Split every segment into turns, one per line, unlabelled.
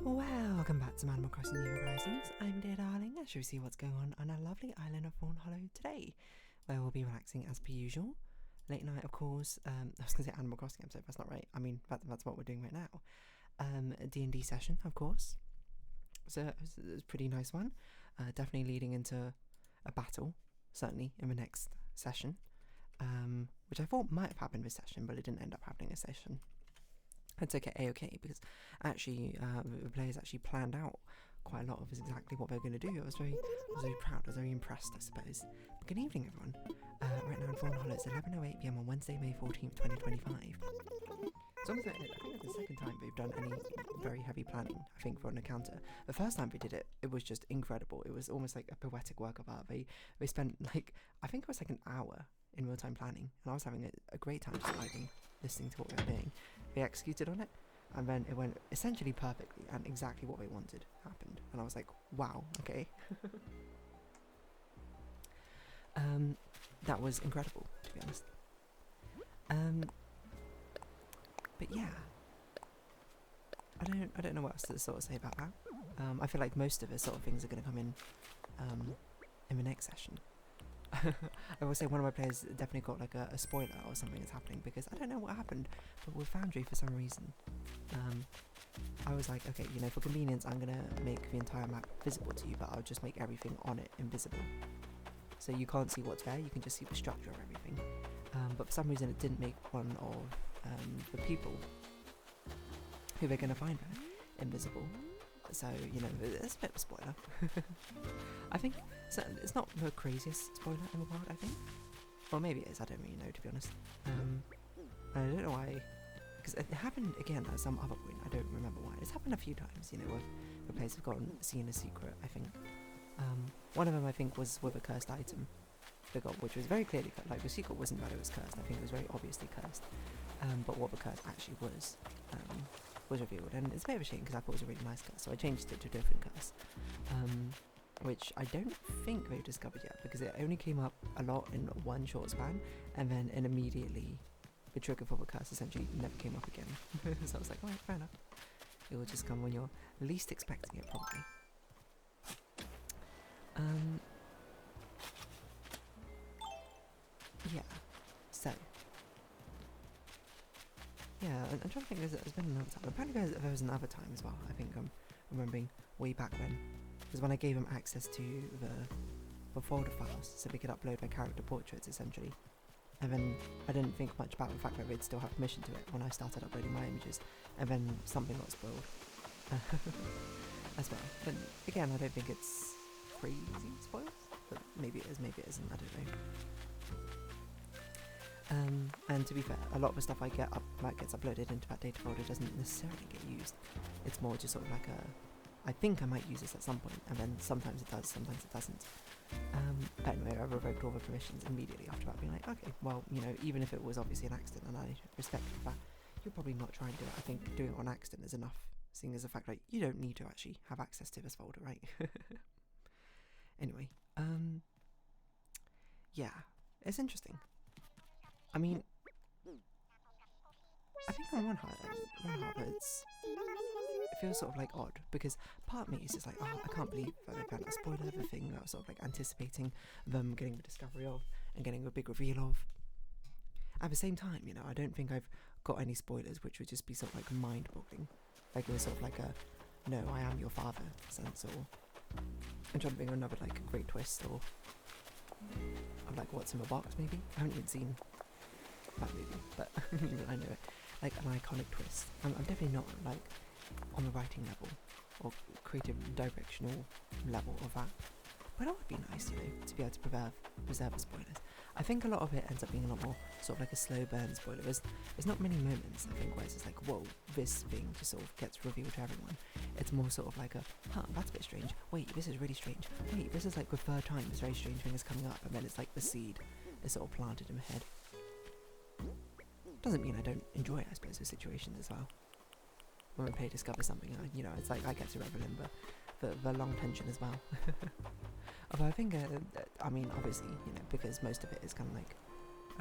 Welcome back to Animal Crossing New Horizons. I'm dear darling, as you see what's going on our lovely island of Fawnhallow today, where we'll be relaxing as per usual. Late night, of course. I was going to say Animal Crossing episode, that's not right. I mean, that's what we're doing right now. A D&D session, of course. So it was a pretty nice one. Definitely leading into a battle, certainly, in the next session. Which I thought might have happened this session, but it didn't end up happening this session. It's okay, because actually the players actually planned out quite a lot of exactly what they're going to do. I was very proud, I was very impressed, I suppose. But good evening, everyone. Right now in Fawnhallow, it's 11:08 PM on Wednesday, May 14th, 2025. It's almost like, I think it's the second time they've done any very heavy planning, I think, for an encounter. The first time they did it, it was just incredible. It was almost like a poetic work of art. They spent, like, I think it was like an hour in real-time planning, and I was having a great time just listening to what they were doing. They executed on it, and then it went essentially perfectly, and exactly what they wanted happened. And I was like, wow, okay. That was incredible, to be honest. But yeah, I don't know what else to sort of say about that. I feel like most of the sort of things are going to come in the next session. I will say one of my players definitely got like a spoiler or something that's happening, because I don't know what happened, but with Foundry for some reason, I was like, okay, you know, for convenience I'm gonna make the entire map visible to you, but I'll just make everything on it invisible. So you can't see what's there, you can just see the structure of everything. But for some reason it didn't make one of the people who they're gonna find there invisible. So, you know, it's a bit of a spoiler. I think it's not the craziest spoiler in the world, I think. Or maybe it is, I don't really know, to be honest. I don't know why, because it happened again at some other point, I don't remember why. It's happened a few times, you know, where the players have seen a secret, I think. One of them, I think, was with a cursed item they got, which was very clearly cursed. Like, the secret wasn't that it was cursed, I think it was very obviously cursed. But what the curse actually was revealed, and it's a bit of a shame because I thought it was a really nice curse, so I changed it to a different curse, which I don't think they've discovered yet, because it only came up a lot in one short span, and then immediately the trigger for the curse essentially never came up again. So I was like, alright, fair enough. It will just come when you're least expecting it, probably. Yeah, so yeah, I'm trying to think, there's been another time. Apparently there was another time as well, I think I'm remembering way back when. Because when I gave them access to the folder files, so they could upload their character portraits, essentially. And then I didn't think much about the fact that they'd still have permission to it when I started uploading my images. And then something got spoiled. As well. But again, I don't think it's crazy spoilers. But maybe it is, maybe it isn't, I don't know. And to be fair, a lot of the stuff I get that gets uploaded into that data folder doesn't necessarily get used. It's more just sort of like I think I might use this at some point, and then sometimes it does, sometimes it doesn't. But anyway, I revoked all the permissions immediately after that, being like, okay, well, you know, even if it was obviously an accident, and I respect that, you're probably not trying to do it. I think doing it on accident is enough, seeing as the fact that you don't need to actually have access to this folder, right? Anyway, yeah, it's interesting. I mean, I think on one hand it feels sort of like odd, because part of me is just like, oh, I can't believe that they found out a spoiler of the thing that I was sort of like anticipating them getting the discovery of and getting a big reveal of. At the same time, you know, I don't think I've got any spoilers which would just be sort of like mind-boggling. Like it was sort of like a, no, I am your father sense, or I'm trying to think of another like great twist, or like what's in the box maybe. I haven't even seen that movie, but I know it. Like an iconic twist. I'm definitely not like on the writing level or creative directional level of that, but that would be nice, you know, to be able to preserve the spoilers. I think a lot of it ends up being a lot more sort of like a slow burn spoiler. There's not many moments, I think, where it's just like, whoa, this thing just sort of gets revealed to everyone. It's more sort of like a, huh, that's a bit strange. Wait, this is really strange. Wait, this is like the third time this very strange thing is coming up, and then it's like the seed is sort of planted in my head. Doesn't mean I don't enjoy, I suppose, the situations as well. When a player discovers something, you know, it's like I get to revel in the long tension as well. Although I think, I mean, obviously, you know, because most of it is kind of like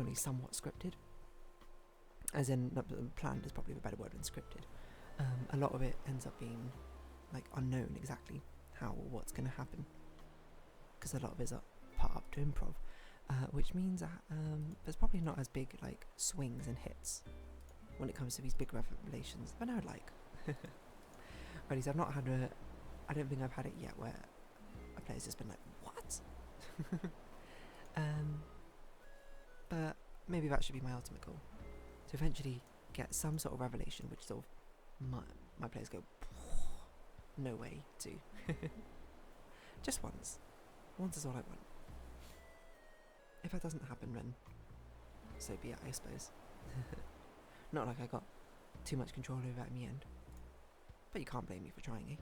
only somewhat scripted. As in, planned is probably a better word than scripted. A lot of it ends up being like unknown exactly how or what's going to happen, because a lot of it is part up to improv, which means that there's probably not as big like swings and hits when it comes to these big revelations than I would like. Or at least I've not had I don't think I've had it yet where a player's just been like, what? But maybe that should be my ultimate goal, to eventually get some sort of revelation which sort of my players go, no way to. Just once is all I want. If that doesn't happen, then so be it, I suppose. Not like I got too much control over it in the end, but you can't blame me for trying, eh?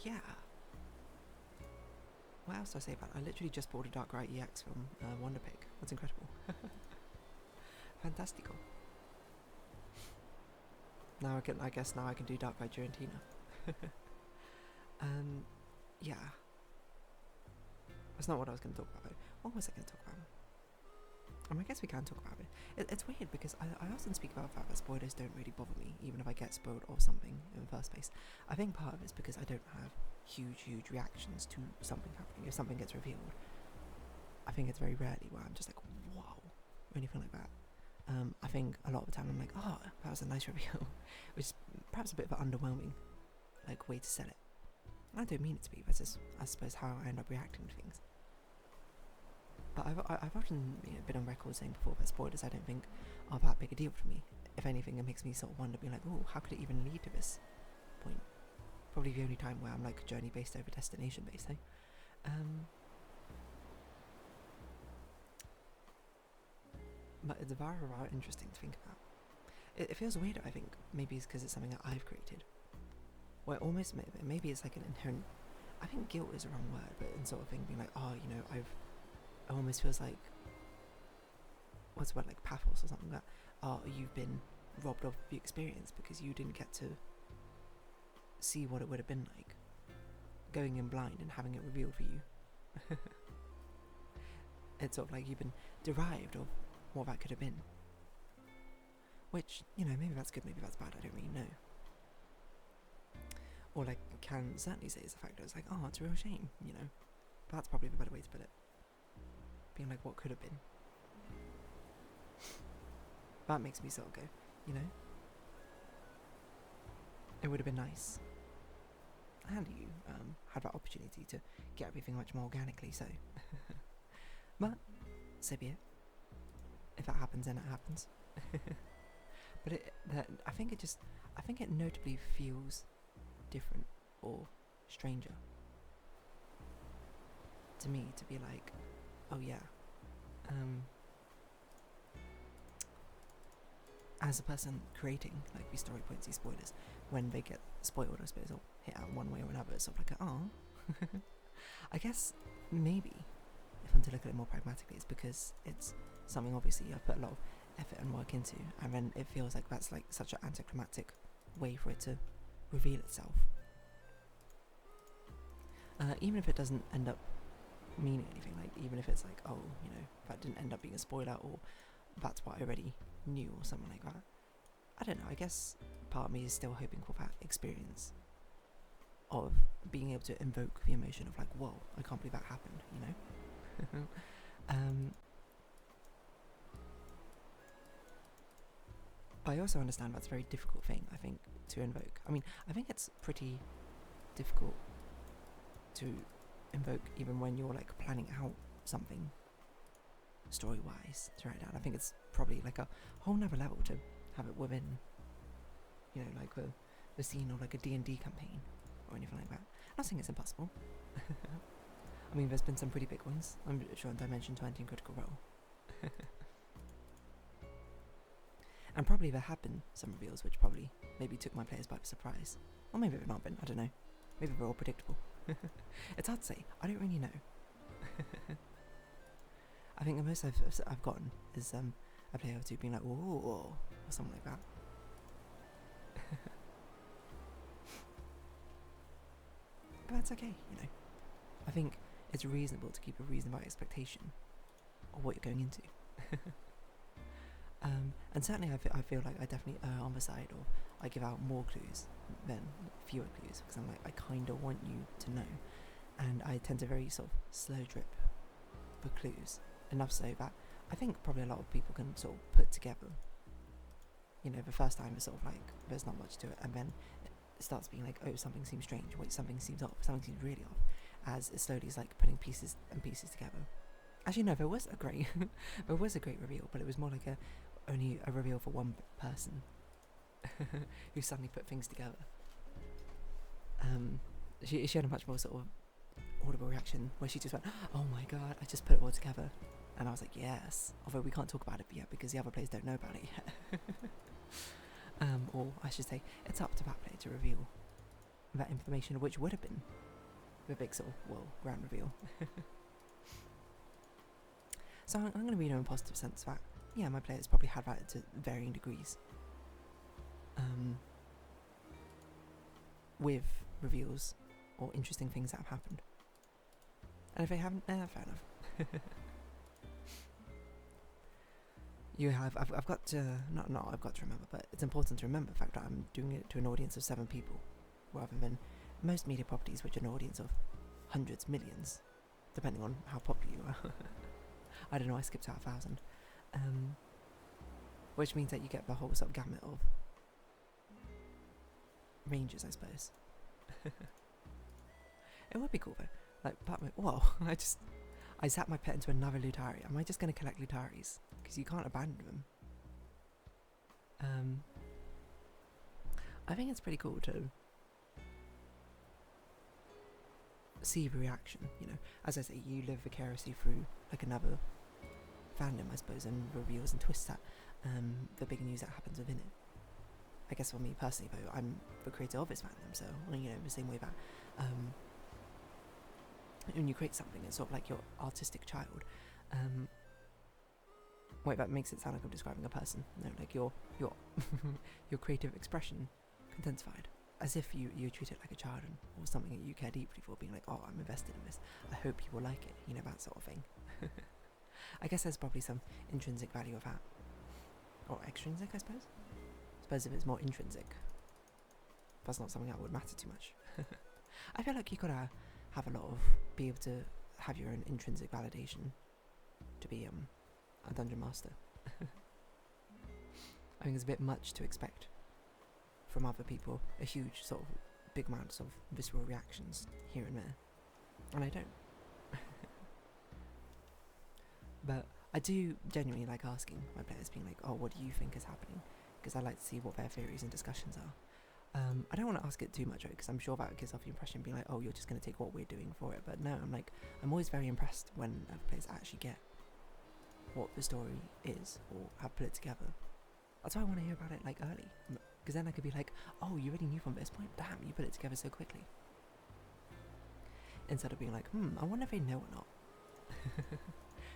Yeah. What else do I say about it? I literally just bought a Darkrai EX from Wonder Pig. That's incredible. Fantastical. Now I guess now I can do Darkrai Giratina. Yeah. That's not what I was going to talk about though. What was I going to talk about? I guess we can talk about it. It's weird because I often speak about the fact that spoilers don't really bother me, even if I get spoiled or something in the first place. I think part of it is because I don't have huge reactions to something happening. If something gets revealed, I think it's very rarely where I'm just like, whoa, or anything like that. I think a lot of the time I'm like, oh, that was a nice reveal, which is perhaps a bit of an underwhelming like way to sell it. And I don't mean it to be, that's just, I suppose, how I end up reacting to things. But I've often been on record saying before that spoilers I don't think are that big a deal for me. If anything, it makes me sort of wonder, being like, oh, how could it even lead to this point? Probably the only time where I'm like journey based over destination based, eh? But it's very interesting to think about. It feels weird, I think. Maybe it's because it's something that I've created. Where almost, maybe it's like an inherent, I think guilt is the wrong word, but in sort of thing being like, oh, you know, it almost feels like, what's the word, like pathos or something like that. Oh, you've been robbed of the experience because you didn't get to see what it would have been like, going in blind and having it revealed for you. It's sort of like you've been deprived of what that could have been. Which, you know, maybe that's good, maybe that's bad, I don't really know. Or like, can certainly say it's the fact that it's like, oh, it's a real shame, you know. That's probably the better way to put it. Being like, what could have been. That makes me sort of go, you know. It would have been nice. And you had that opportunity to get everything much more organically, so. But, so be it. If that happens, then it happens. But I think it notably feels different or stranger to me to be like, oh yeah, as a person creating like these story points, these spoilers, when they get spoiled, I suppose, or hit out one way or another, it's sort of like, oh. I guess maybe if I'm to look at it more pragmatically, it's because it's something obviously I've put a lot of effort and work into, and then it feels like that's like such an anticlimactic way for it to reveal itself. Even if it doesn't end up meaning anything, like even if it's like, oh, you know, that didn't end up being a spoiler, or that's what I already knew, or something like that. I don't know, I guess part of me is still hoping for that experience of being able to invoke the emotion of like, whoa, I can't believe that happened, you know. But I also understand that's a very difficult thing, I think, to invoke. I mean, I think it's pretty difficult to invoke even when you're like planning out something story-wise to write down. I think it's probably like a whole nother level to have it within, you know, like the scene or like a D&D campaign or anything like that. I'm not saying it's impossible. I mean, there's been some pretty big ones. I'm sure in Dimension 20 and Critical Role. And probably there have been some reveals which probably maybe took my players by surprise. Or maybe they've not been, I don't know. Maybe they're all predictable. It's hard to say, I don't really know. I think the most I've gotten is a player or two being like, whoa, or something like that. But that's okay, you know. I think it's reasonable to keep a reasonable expectation of what you're going into. And certainly I feel like I definitely err on the side of I give out more clues than fewer clues, because I'm like, I kind of want you to know, and I tend to very sort of slow drip the clues, enough so that I think probably a lot of people can sort of put together, you know, the first time it's sort of like there's not much to it, and then it starts being like, oh, something seems strange, wait, something seems off, something seems really off, as it slowly is like putting pieces and pieces together. Actually no, there was a great reveal, but it was more like only a reveal for one person who suddenly put things together. She had a much more sort of audible reaction where she just went, oh my god, I just put it all together. And I was like, yes, although we can't talk about it yet because the other players don't know about it yet. Or I should say, it's up to that player to reveal that information, which would have been the big sort of, well, grand reveal. So I'm going to read in a positive sense that, yeah, my players probably had that to varying degrees. With reveals or interesting things that have happened. And if they haven't, fair enough. You have, I've got to, not I've got to remember, but it's important to remember the fact that I'm doing it to an audience of 7 people, rather than most media properties which are an audience of hundreds, millions, depending on how popular you are. I don't know, I skipped out 1,000. Which means that you get the whole sort of gamut of ranges, I suppose. It would be cool though. Like, whoa, I sat my pet into another Lutari. Am I just going to collect Lutaris? Because you can't abandon them. I think it's pretty cool to see the reaction, you know. As I say, you live vicariously through like another fandom, I suppose, and reveals and twists that the big news that happens within it. I guess for me personally, though, I'm the creator of this fandom, so, you know, the same way that when you create something, it's sort of like your artistic child. Wait, that makes it sound like I'm describing a person. No, like your your creative expression intensified, as if you treat it like a child or something that you care deeply for, being like, oh, I'm invested in this. I hope you will like it, you know, that sort of thing. I guess there's probably some intrinsic value of that, or extrinsic, I suppose. I suppose if it's more intrinsic, that's not something that would matter too much. I feel like you gotta have a lot of, be able to have your own intrinsic validation to be a dungeon master. I think it's a bit much to expect from other people, a huge sort of big amounts of visceral reactions here and there, and I don't. But I do genuinely like asking my players, being like, oh, what do you think is happening? Because I like to see what their theories and discussions are. I don't want to ask it too much, because I'm sure that gives off the impression being like, oh, you're just going to take what we're doing for it. But no, I'm always very impressed when players actually get what the story is, or have put it together. That's why I want to hear about it like early, because then I could be like, oh, you already knew from this point? Damn, you put it together so quickly. Instead of being like, I wonder if they know or not.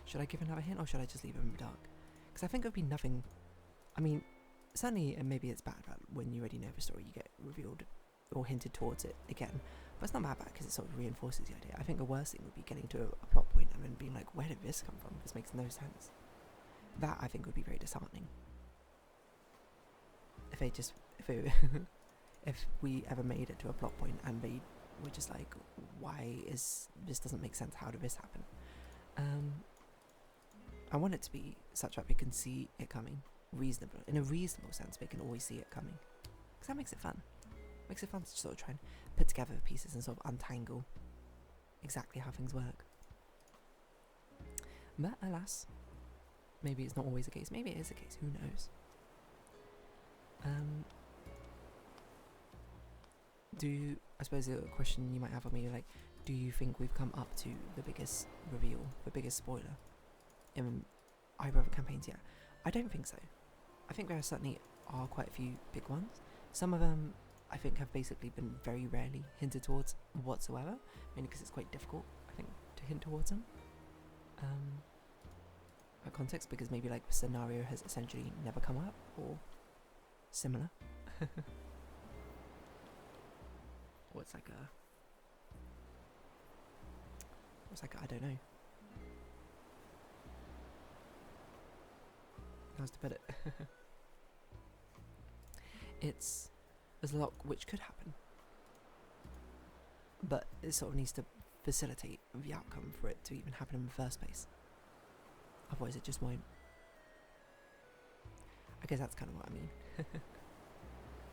Should I give another hint, or should I just leave them in the dark? Because I think it would be nothing. I mean, certainly, and maybe it's bad that when you already know the story, you get revealed or hinted towards it again. But it's not bad because it sort of reinforces the idea. I think the worst thing would be getting to a plot point and then being like, where did this come from? This makes no sense. That, I think, would be very disheartening. If we ever made it to a plot point and they were just like, why is this, doesn't make sense, how did this happen? I want it to be such that we can see it coming in a reasonable sense. We can always see it coming, because that makes it fun. Makes it fun to sort of try and put together the pieces and sort of untangle exactly how things work. But alas, maybe it's not always the case. Maybe it is the case. Who knows? I suppose a question you might have of me, like, do you think we've come up to the biggest reveal, the biggest spoiler in either of the campaigns yet? I don't think so. I think there certainly are quite a few big ones. Some of them, I think, have basically been very rarely hinted towards whatsoever, mainly because it's quite difficult, I think, to hint towards them. A context, because maybe like the scenario has essentially never come up, or similar. Or it's like I don't know. how to put it. There's a lot which could happen, but it sort of needs to facilitate the outcome for it to even happen in the first place. Otherwise, it just won't. I guess that's kind of what I mean.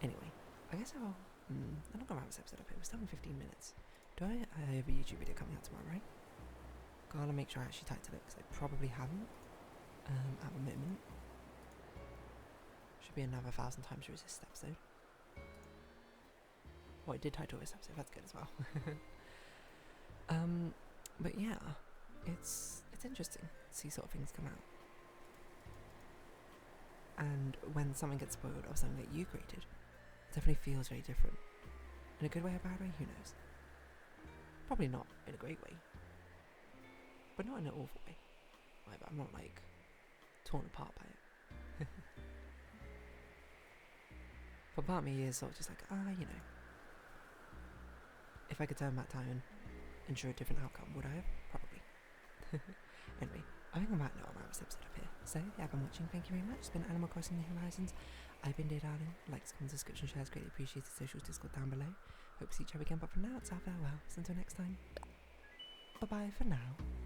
Anyway, I guess I'm not gonna wrap this episode up here. We're still in 15 minutes. Do I have a YouTube video coming out tomorrow, right? Gotta make sure I actually title it, because I probably haven't at the moment. Should be another 1,000 times resist episode. Well, I did title this episode, that's good as well. But yeah, it's interesting to see sort of things come out. And when something gets spoiled or something that you created, it definitely feels very different. In a good way or a bad way, who knows? Probably not in a great way, but not in an awful way. But I'm not like torn apart by it. But part of me is sort of just like, you know, if I could turn back time and ensure a different outcome, would I have? Probably. Anyway, I think I'm about now. I'll wrap this episode up here. So, yeah, I've been watching. Thank you very much. It's been Animal Crossing New Horizons. I've been Dear Darling. Likes, comments, subscription, shares, greatly appreciated. Socials, Discord down below. Hope to see each other again, but for now, it's our farewell. So until next time, bye-bye for now.